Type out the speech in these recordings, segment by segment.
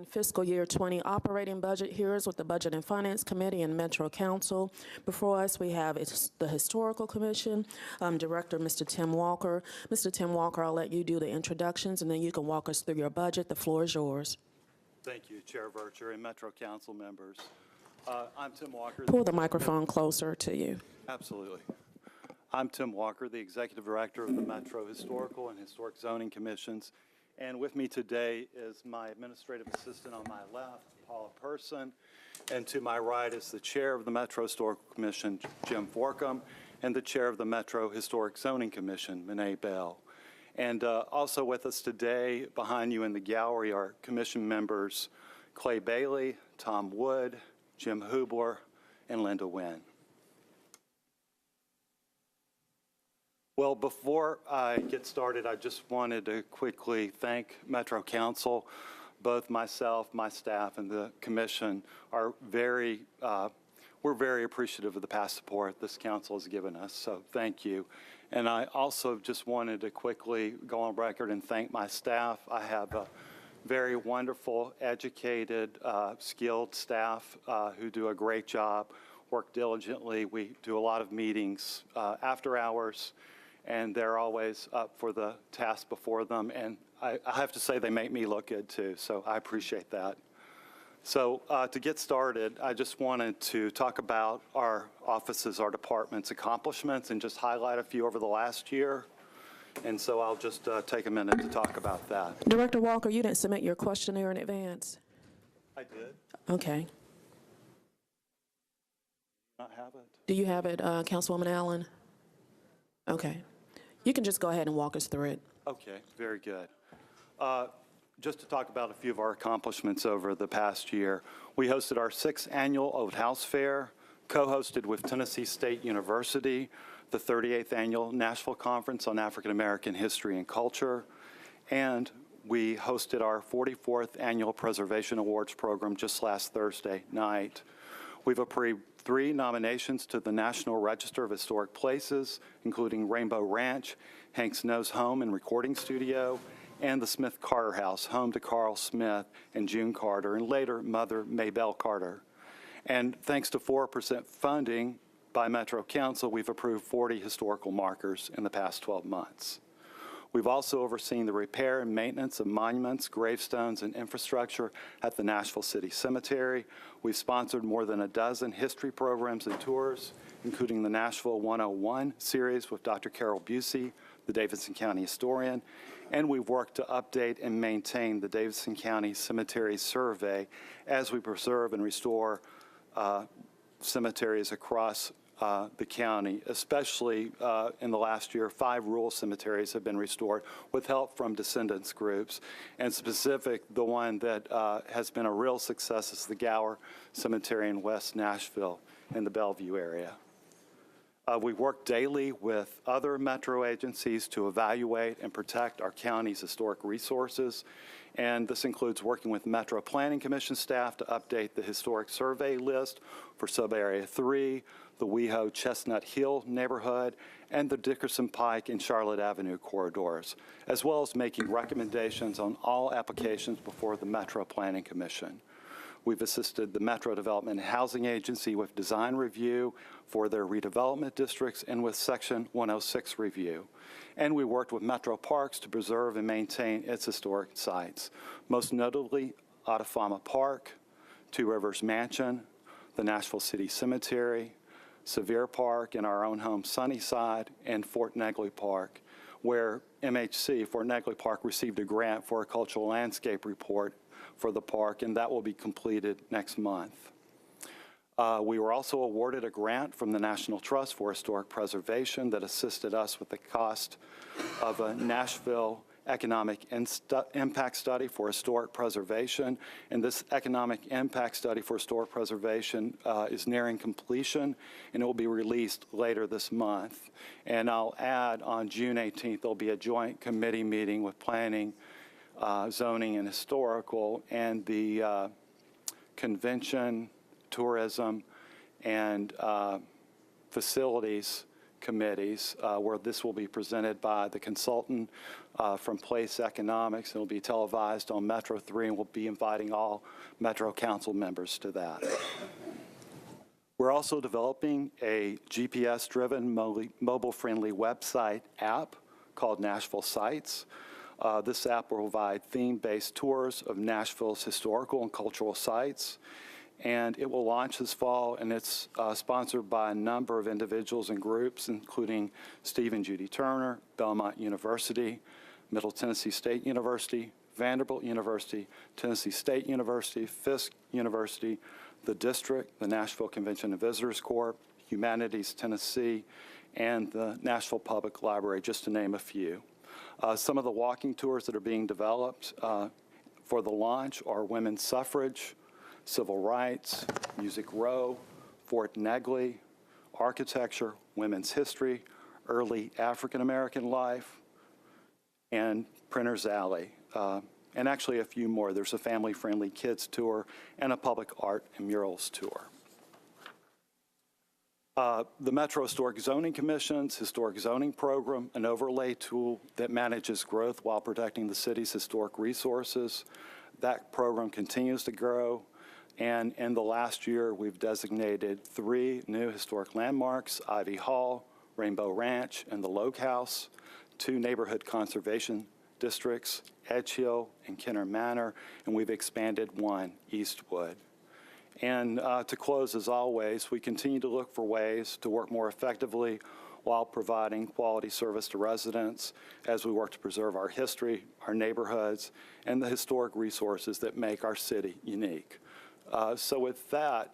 Fiscal year 20 operating budget hearings with the Budget and Finance Committee and Metro Council. Before us, we have the Historical Commission, Director Mr. Tim Walker. Mr. Tim Walker, I'll let you do the introductions, and then you can walk us through your budget. The floor is yours. Thank you, Chair Vercher and Metro Council members. I'm Tim Walker. Pull the microphone closer to you. Absolutely. I'm Tim Walker, the Executive Director of the Metro Historical and Historic Zoning Commissions. And with me today is my administrative assistant on my left, Paula Person, and to my right is the chair of the Metro Historical Commission, Jim Forcum, and the chair of the Metro Historic Zoning Commission, Menae Bell. And also with us today, behind you in the gallery, are commission members Clay Bailey, Tom Wood, Jim Hubler, and Linda Wynn. Well, before I get started, I just wanted to quickly thank Metro Council. Both myself, my staff, and the commission are we're very appreciative of the past support this council has given us, so thank you. And I also just wanted to quickly go on record and thank my staff. I have a very wonderful, educated, skilled staff who do a great job, work diligently. We do a lot of meetings after hours, and they're always up for the task before them. And I have to say they make me look good too, so I appreciate that. So to get started, I just wanted to talk about our offices, our department's accomplishments, and just highlight a few over the last year. And so I'll just take a minute to talk about that. Director Walker, you didn't submit your questionnaire in advance. I did. Okay. Not have it? Do you have it, Councilwoman Allen? Okay. You can just go ahead and walk us through it. Okay, very good. Just to talk about a few of our accomplishments over the past year, we hosted our 6th annual Old House Fair, co-hosted with Tennessee State University, the 38th annual Nashville Conference on African American History and Culture, and we hosted our 44th annual Preservation Awards program just last Thursday night. We've approved 3 nominations to the National Register of Historic Places, including Rainbow Ranch, Hank Snow's home and recording studio, and the Smith Carter House, home to Carl Smith and June Carter, and later Mother Maybelle Carter. And thanks to 4% funding by Metro Council, we've approved 40 historical markers in the past 12 months. We've also overseen the repair and maintenance of monuments, gravestones, and infrastructure at the Nashville City Cemetery. We've sponsored more than a dozen history programs and tours, including the Nashville 101 series with Dr. Carol Busey, the Davidson County historian, and we've worked to update and maintain the Davidson County Cemetery Survey as we preserve and restore cemeteries across the county, especially in the last year. 5 rural cemeteries have been restored with help from descendants groups. And specific, the one that has been a real success is the Gower Cemetery in West Nashville in the Bellevue area. We work daily with other Metro agencies to evaluate and protect our county's historic resources. And this includes working with Metro Planning Commission staff to update the historic survey list for Sub-Area 3, the WeHo Chestnut Hill neighborhood, and the Dickerson Pike and Charlotte Avenue corridors, as well as making recommendations on all applications before the Metro Planning Commission. We've assisted the Metro Development and Housing Agency with design review for their redevelopment districts and with Section 106 review. And we worked with Metro Parks to preserve and maintain its historic sites, most notably Atafama Park, Two Rivers Mansion, the Nashville City Cemetery, Sevier Park, and our own home Sunnyside, and Fort Negley Park, where MHC, Fort Negley Park, received a grant for a cultural landscape report for the park, and that will be completed next month. We were also awarded a grant from the National Trust for Historic Preservation that assisted us with the cost of a Nashville economic impact study for historic preservation. And this economic impact study for historic preservation is nearing completion, and it will be released later this month. And I'll add, on June 18th, there'll be a joint committee meeting with Planning, Zoning, and Historical, and the Convention, Tourism, and Facilities committees, where this will be presented by the consultant from Place Economics. It'll be televised on Metro 3, and we'll be inviting all Metro Council members to that. We're also developing a GPS-driven, mobile-friendly website app called Nashville Sites. This app will provide theme-based tours of Nashville's historical and cultural sites, and it will launch this fall, and it's sponsored by a number of individuals and groups, including Steve and Judy Turner, Belmont University, Middle Tennessee State University, Vanderbilt University, Tennessee State University, Fisk University, the District, the Nashville Convention and Visitors Corps, Humanities Tennessee, and the Nashville Public Library, just to name a few. Some of the walking tours that are being developed for the launch are women's suffrage, civil rights, Music Row, Fort Negley, architecture, women's history, early African American life, and Printer's Alley. And actually a few more. There's a family-friendly kids tour and a public art and murals tour. The Metro Historic Zoning Commission's Historic Zoning Program, an overlay tool that manages growth while protecting the city's historic resources. That program continues to grow, and in the last year, we've designated 3 new historic landmarks: Ivy Hall, Rainbow Ranch, and the Logue House, 2 neighborhood conservation districts, Edge Hill and Kenner Manor, and we've expanded 1, Eastwood. And to close, as always, we continue to look for ways to work more effectively while providing quality service to residents as we work to preserve our history, our neighborhoods, and the historic resources that make our city unique. So with that,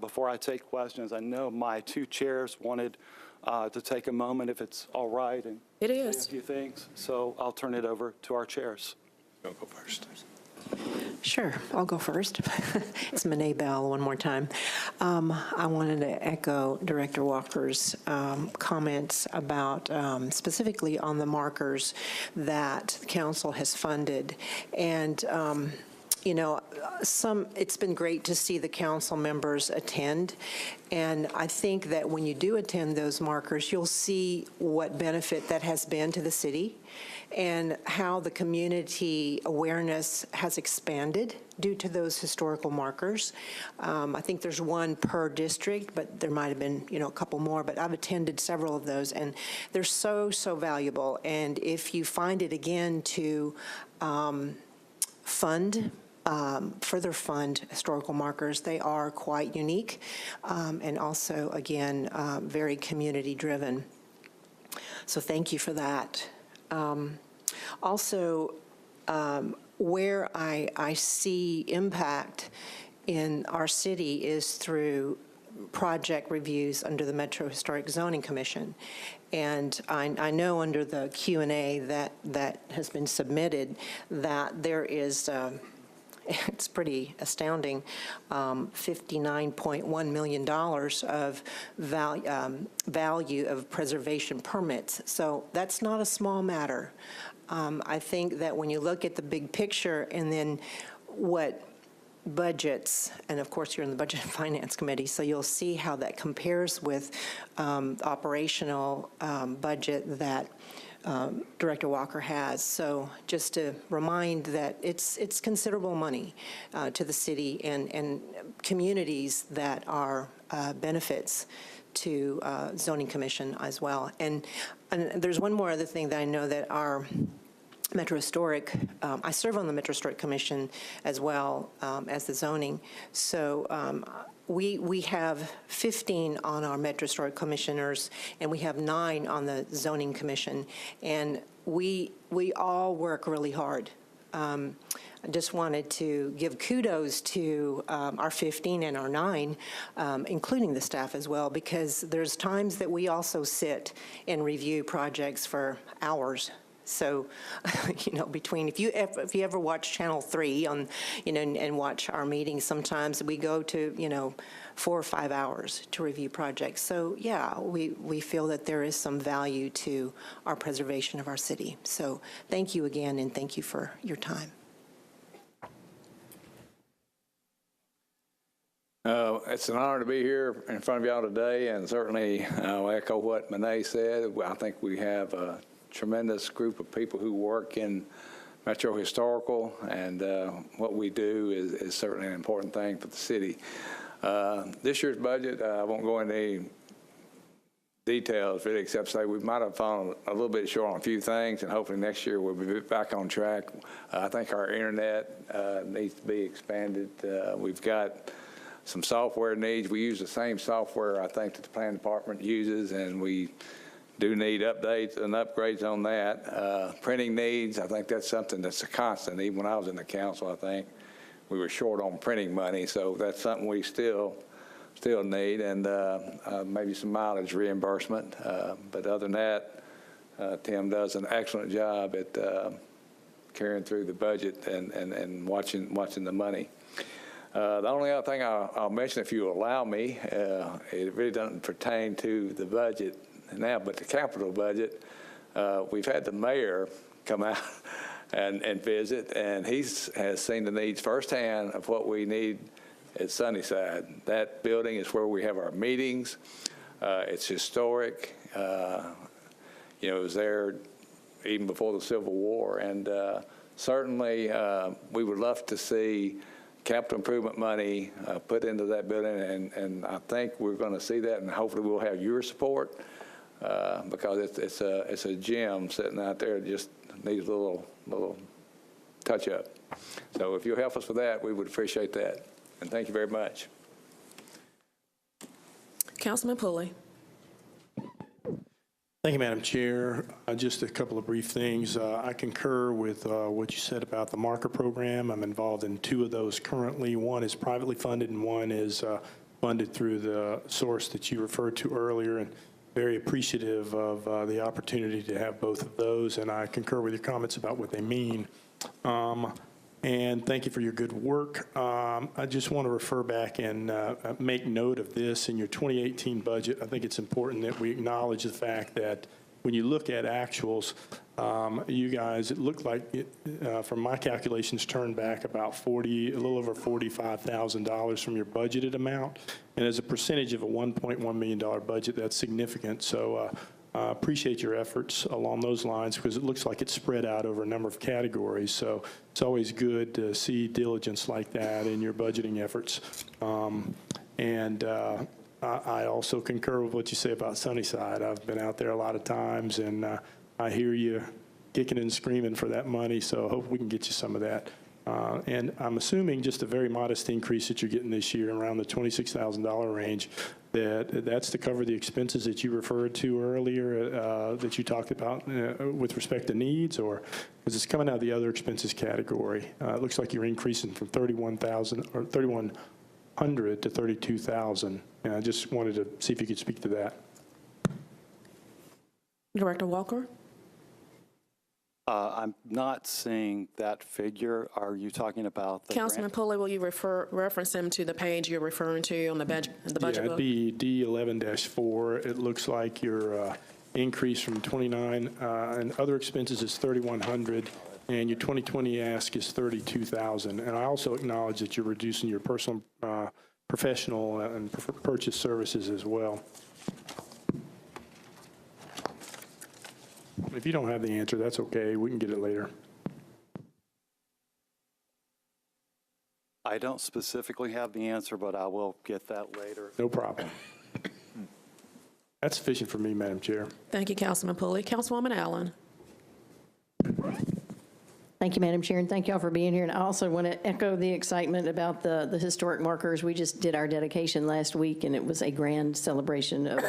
before I take questions, I know my 2 chairs wanted to take a moment, if it's all right, and It say is. a few things. So I'll turn it over to our chairs. I'll go first. Sure, I'll go first. It's Monet Bell one more time. I wanted to echo Director Walker's comments about specifically on the markers that the council has funded. And you know, it's been great to see the council members attend, and I think that when you do attend those markers, you'll see what benefit that has been to the city and how the community awareness has expanded due to those historical markers. I think there's 1 per district, but there might have been, you know, a couple more, but I've attended several of those, and they're so, so valuable. And if you find it again to further fund historical markers, they are quite unique and also, again, very community-driven. So thank you for that. Also, where I see impact in our city is through project reviews under the Metro Historic Zoning Commission. And I know under the Q&A that has been submitted that there is, it's pretty astounding, $59.1 million of value of preservation permits. So that's not a small matter. I think that when you look at the big picture and then what budgets, and of course you're in the Budget and Finance Committee, so you'll see how that compares with operational budget that Director Walker has. So just to remind that it's considerable money to the city and communities that are benefits to Zoning Commission as well. And there's one more other thing that I know that our Metro Historic, I serve on the Metro Historic Commission as well as the zoning. So we have 15 on our Metro Historic Commissioners, and we have 9 on the Zoning Commission. And we all work really hard. I just wanted to give kudos to our 15 and our 9, including the staff as well, because there's times that we also sit and review projects for hours. So, you know, between, if you ever watch Channel 3 on, you know, and watch our meetings, sometimes we go to, you know, 4 or 5 hours to review projects. So, yeah, we feel that there is some value to our preservation of our city. So thank you again, and thank you for your time. It's an honor to be here in front of y'all today, and certainly I'll echo what Monet said. I think we have a tremendous group of people who work in Metro Historical, and what we do is certainly an important thing for the city. This year's budget, I won't go into any details really, except say we might have fallen a little bit short on a few things, and hopefully next year we'll be back on track. I think our internet needs to be expanded. We've got some software needs. We use the same software, I think, that the planning department uses, and we do need updates and upgrades on that. Printing needs, I think that's something that's a constant. Even when I was in the council, I think we were short on printing money, so that's something we still need, and maybe some mileage reimbursement. But other than that, Tim does an excellent job at carrying through the budget and watching the money. The only other thing I'll mention, if you allow me, it really doesn't pertain to the budget now, but the capital budget. We've had the mayor come out and visit, and he has seen the needs firsthand of what we need at Sunnyside. That building is where we have our meetings. It's historic. It was there even before the Civil War, and certainly we would love to see capital improvement money put into that building, and I think we're going to see that, and hopefully we'll have your support because it's a gem sitting out there that just needs a little touch up. So if you'll help us with that, we would appreciate that. And thank you very much. Councilman Pulley. Thank you, Madam Chair. Just a couple of brief things. I concur with what you said about the marker program. I'm involved in two of those currently. One is privately funded and one is funded through the source that you referred to earlier, and very appreciative of the opportunity to have both of those, and I concur with your comments about what they mean. And thank you for your good work. I just want to refer back and make note of this in your 2018 budget. I think it's important that we acknowledge the fact that when you look at actuals, you guys, it looked like, from my calculations, turned back about a little over $45,000 from your budgeted amount. And as a percentage of a $1.1 million budget, that's significant. So I appreciate your efforts along those lines because it looks like it's spread out over a number of categories. So it's always good to see diligence like that in your budgeting efforts. I also concur with what you say about Sunnyside. I've been out there a lot of times, and I hear you kicking and screaming for that money, so I hope we can get you some of that. And I'm assuming just a very modest increase that you're getting this year, around the $26,000 range, that's to cover the expenses that you referred to earlier that you talked about with respect to needs, or because it's coming out of the other expenses category. It looks like you're increasing from $3,100 to $32,000, and I just wanted to see if you could speak to that. Director Walker. I'm not seeing that figure. Are you talking about the Councilman Pulley, will you reference him to the page you're referring to on the budget book? Yeah, it'd be D11-4. It looks like your increase from 29 and other expenses is $3,100, and your 2020 ask is $32,000. And I also acknowledge that you're reducing your personal, professional, and purchase services as well. If you don't have the answer, that's okay. We can get it later. I don't specifically have the answer, but I will get that later. No problem. That's sufficient for me, Madam Chair. Thank you, Councilman Pulley. Councilwoman Allen. Thank you, Madam Chair, and thank you all for being here. And I also want to echo the excitement about the historic markers. We just did our dedication last week, and it was a grand celebration of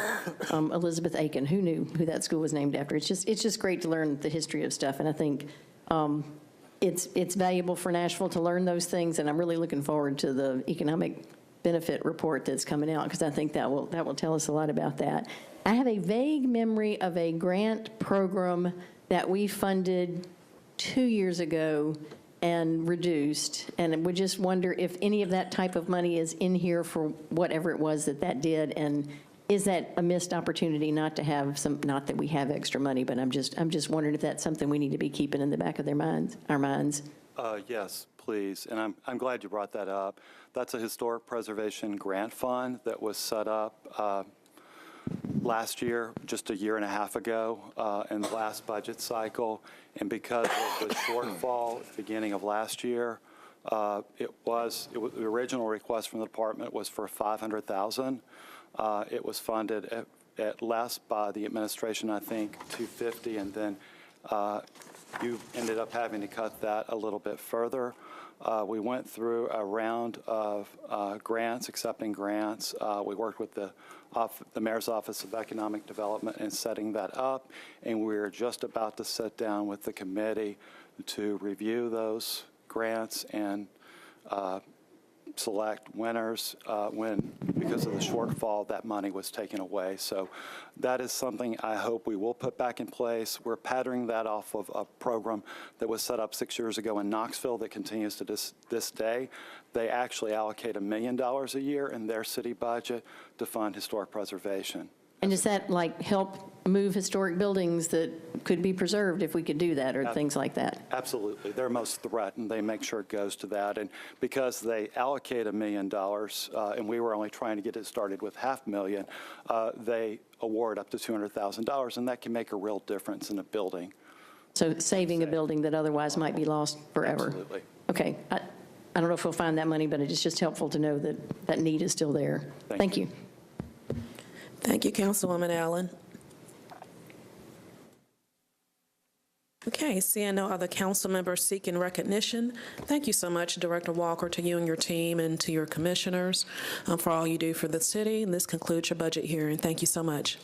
Elizabeth Aiken. Who knew who that school was named after? It's just great to learn the history of stuff, and I think it's valuable for Nashville to learn those things. And I'm really looking forward to the economic benefit report that's coming out, because I think that will tell us a lot about that. I have a vague memory of a grant program that we funded 2 years ago and reduced, and would just wonder if any of that type of money is in here for whatever it was that did, and is that a missed opportunity not to have some, not that we have extra money, but I'm just wondering if that's something we need to be keeping in the back of our minds. Yes, please, and I'm glad you brought that up. That's a historic preservation grant fund that was set up last year, just a year and a half ago, in the last budget cycle, and because of the shortfall at the beginning of last year, the original request from the department was for $500,000. It was funded at less by the administration, I think, $250,000, and then you ended up having to cut that a little bit further. We went through a round of grants, accepting grants. We worked with the Mayor's Office of Economic Development in setting that up, and we're just about to sit down with the committee to review those grants and select winners because of the shortfall, that money was taken away. So that is something I hope we will put back in place. We're patterning that off of a program that was set up 6 years ago in Knoxville that continues to this day. They actually allocate $1 million a year in their city budget to fund historic preservation. And does that like help move historic buildings that could be preserved if we could do that, or things like that? Absolutely. They're most threatened. They make sure it goes to that. And because they allocate $1 million, and we were only trying to get it started with $500,000, they award up to $200,000, and that can make a real difference in a building. So saving a building that otherwise might be lost forever? Absolutely. Okay. I don't know if we'll find that money, but it's just helpful to know that that need is still there. Thank you. Thank you, Councilwoman Allen. Okay, seeing no other council members seeking recognition, thank you so much, Director Walker, to you and your team and to your commissioners for all you do for the city. And this concludes your budget hearing. Thank you so much.